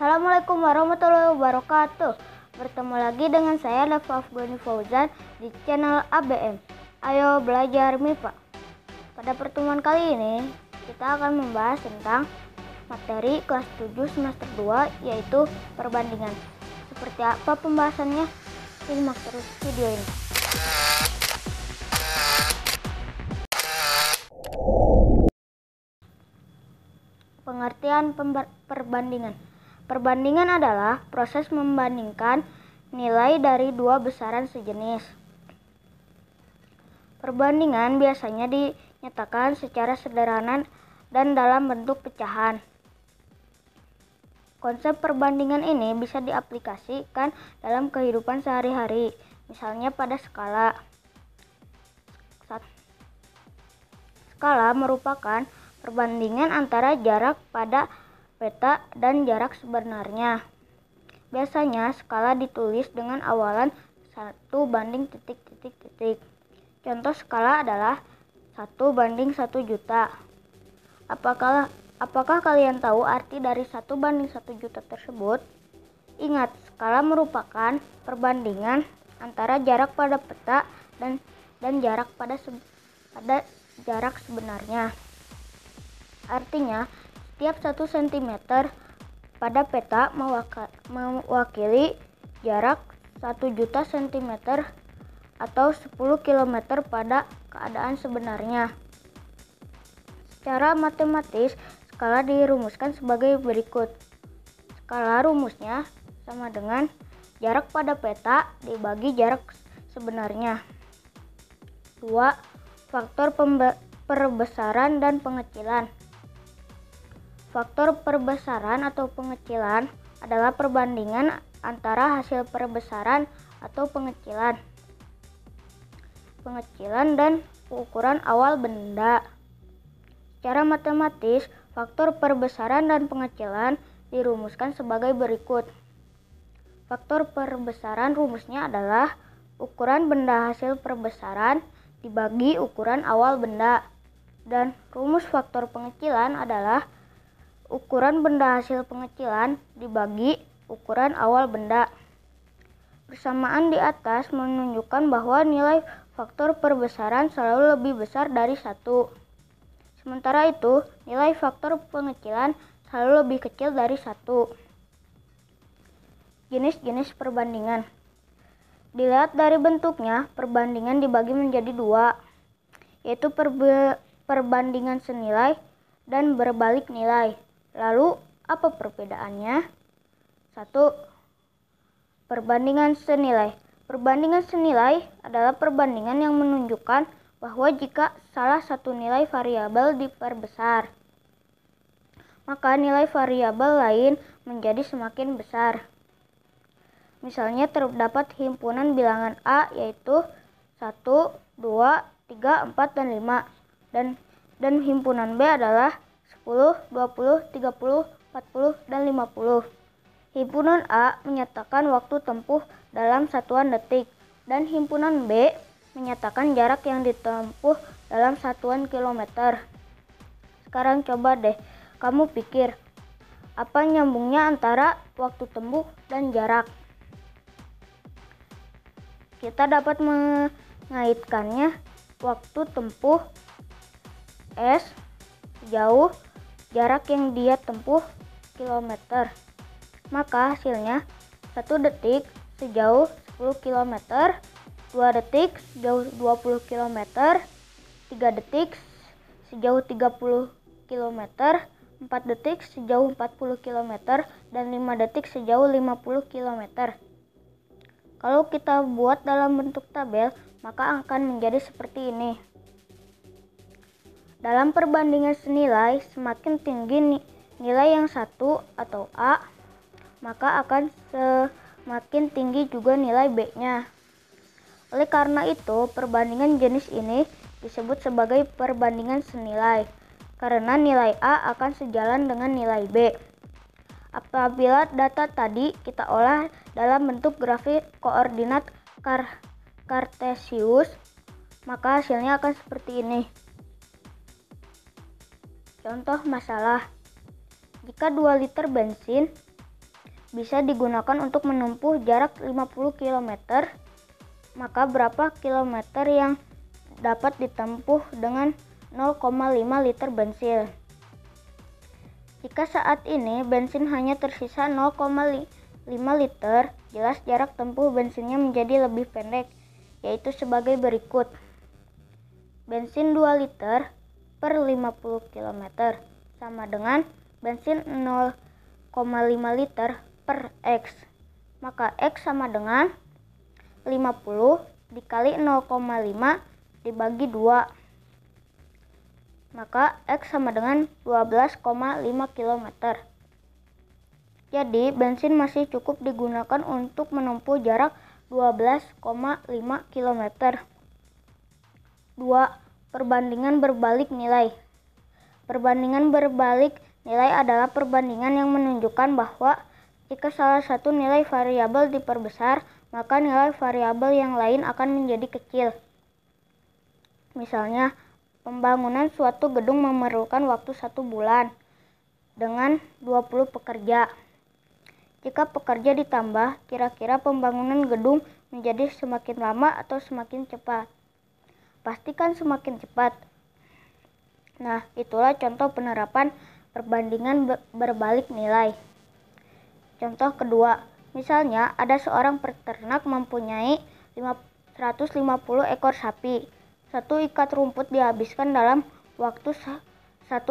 Assalamualaikum warahmatullahi wabarakatuh. Bertemu lagi dengan saya Dafa Afghani Fauzan di channel ABM. Ayo belajar MIPA. Pada pertemuan kali ini kita akan membahas tentang materi kelas 7 semester 2 yaitu perbandingan. Seperti apa pembahasannya? Simak terus video ini. Pengertian perbandingan. Perbandingan adalah proses membandingkan nilai dari dua besaran sejenis. Perbandingan biasanya dinyatakan secara sederhana dan dalam bentuk pecahan. Konsep perbandingan ini bisa diaplikasikan dalam kehidupan sehari-hari, misalnya pada skala. Skala merupakan perbandingan antara jarak pada peta dan jarak sebenarnya. Biasanya skala ditulis dengan awalan 1:. Contoh skala adalah 1:1 juta. Apakah kalian tahu arti dari 1:1 juta tersebut? Ingat, skala merupakan perbandingan antara jarak pada peta dan jarak pada jarak sebenarnya. Artinya, setiap 1 cm pada peta mewakili jarak 1 juta cm atau 10 km pada keadaan sebenarnya. Secara matematis, skala dirumuskan sebagai berikut. Skala rumusnya sama dengan jarak pada peta dibagi jarak sebenarnya. 2. Faktor perbesaran dan pengecilan. Faktor perbesaran atau pengecilan adalah perbandingan antara hasil perbesaran atau pengecilan dan ukuran awal benda. Secara matematis, faktor perbesaran dan pengecilan dirumuskan sebagai berikut. Faktor perbesaran rumusnya adalah ukuran benda hasil perbesaran dibagi ukuran awal benda, dan rumus faktor pengecilan adalah ukuran benda hasil pengecilan dibagi ukuran awal benda. Persamaan di atas menunjukkan bahwa nilai faktor perbesaran selalu lebih besar dari 1. Sementara itu, nilai faktor pengecilan selalu lebih kecil dari 1. Jenis-jenis perbandingan. Dilihat dari bentuknya, perbandingan dibagi menjadi 2, yaitu perbandingan senilai dan berbalik nilai. Lalu, apa perbedaannya? 1. Perbandingan senilai. Perbandingan senilai adalah perbandingan yang menunjukkan bahwa jika salah satu nilai variabel diperbesar, maka nilai variabel lain menjadi semakin besar. Misalnya terdapat himpunan bilangan A yaitu 1, 2, 3, 4, dan 5. Dan himpunan B adalah 10, 20, 30, 40, dan 50. Himpunan A menyatakan waktu tempuh dalam satuan detik, dan himpunan B menyatakan jarak yang ditempuh dalam satuan kilometer. Sekarang coba deh kamu pikir, apa nyambungnya antara waktu tempuh dan jarak? Kita dapat mengaitkannya waktu tempuh S sejauh jarak yang dia tempuh kilometer. Maka hasilnya 1 detik sejauh 10 km, 2 detik sejauh 20 km, 3 detik sejauh 30 km, 4 detik sejauh 40 km, dan 5 detik sejauh 50 km. Kalau kita buat dalam bentuk tabel, maka akan menjadi seperti ini. Dalam perbandingan senilai, semakin tinggi nilai yang satu atau A, maka akan semakin tinggi juga nilai B-nya. Oleh karena itu, perbandingan jenis ini disebut sebagai perbandingan senilai, karena nilai A akan sejalan dengan nilai B. Apabila data tadi kita olah dalam bentuk grafik koordinat kartesius, maka hasilnya akan seperti ini. Contoh masalah. Jika 2 liter bensin bisa digunakan untuk menempuh jarak 50 km, maka berapa kilometer yang dapat ditempuh dengan 0,5 liter bensin? Jika saat ini bensin hanya tersisa 0,5 liter, jelas jarak tempuh bensinnya menjadi lebih pendek, yaitu sebagai berikut. Bensin 2 liter per 50 km sama dengan bensin 0,5 liter per X. Maka X sama dengan 50 dikali 0,5 dibagi 2. Maka X sama dengan 12,5 km. Jadi bensin masih cukup digunakan untuk menempuh jarak 12,5 km. 2. Perbandingan berbalik nilai. Perbandingan berbalik nilai adalah perbandingan yang menunjukkan bahwa jika salah satu nilai variabel diperbesar, maka nilai variabel yang lain akan menjadi kecil. Misalnya, pembangunan suatu gedung memerlukan waktu 1 bulan dengan 20 pekerja. Jika pekerja ditambah, kira-kira pembangunan gedung menjadi semakin lama atau semakin cepat? Pastikan semakin cepat. Nah, itulah contoh penerapan perbandingan berbalik nilai. Contoh kedua, misalnya ada seorang peternak mempunyai 150 ekor sapi. Satu ikat rumput dihabiskan dalam waktu 1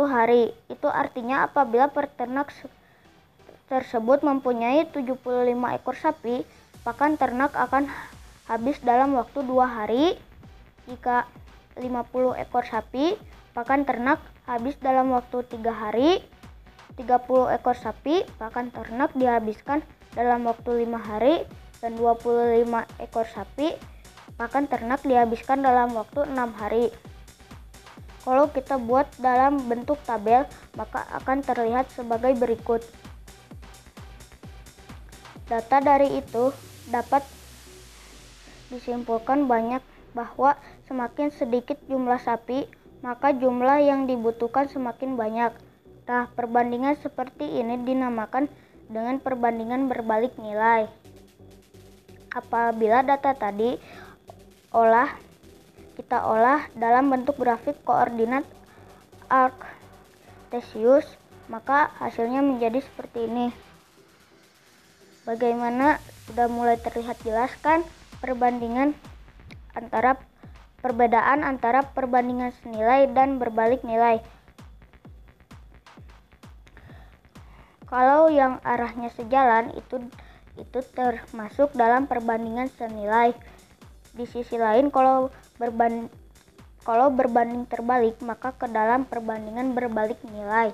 hari. Itu artinya apabila peternak tersebut mempunyai 75 ekor sapi, pakan ternak akan habis dalam waktu 2 hari. Jika 50 ekor sapi, pakan ternak habis dalam waktu 3 hari. 30 ekor sapi, pakan ternak dihabiskan dalam waktu 5 hari. Dan 25 ekor sapi, pakan ternak dihabiskan dalam waktu 6 hari. Kalau kita buat dalam bentuk tabel, maka akan terlihat sebagai berikut. Data dari itu dapat disimpulkan bahwa semakin sedikit jumlah sapi, maka jumlah yang dibutuhkan semakin banyak. Nah, perbandingan seperti ini dinamakan dengan perbandingan berbalik nilai. Apabila data tadi kita olah dalam bentuk grafik koordinat Cartesius, maka hasilnya menjadi seperti ini. Bagaimana? Sudah mulai terlihat jelas kan perbandaan antara perbandingan senilai dan berbalik nilai. Kalau yang arahnya sejalan itu termasuk dalam perbandingan senilai. Di sisi lain, kalau berbanding terbalik, maka ke dalam perbandingan berbalik nilai.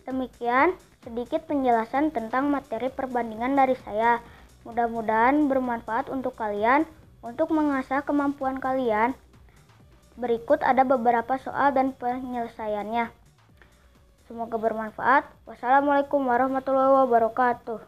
Demikian sedikit penjelasan tentang materi perbandingan dari saya. Mudah-mudahan bermanfaat untuk kalian. Untuk mengasah kemampuan kalian, berikut ada beberapa soal dan penyelesaiannya. Semoga bermanfaat. Wassalamualaikum warahmatullahi wabarakatuh.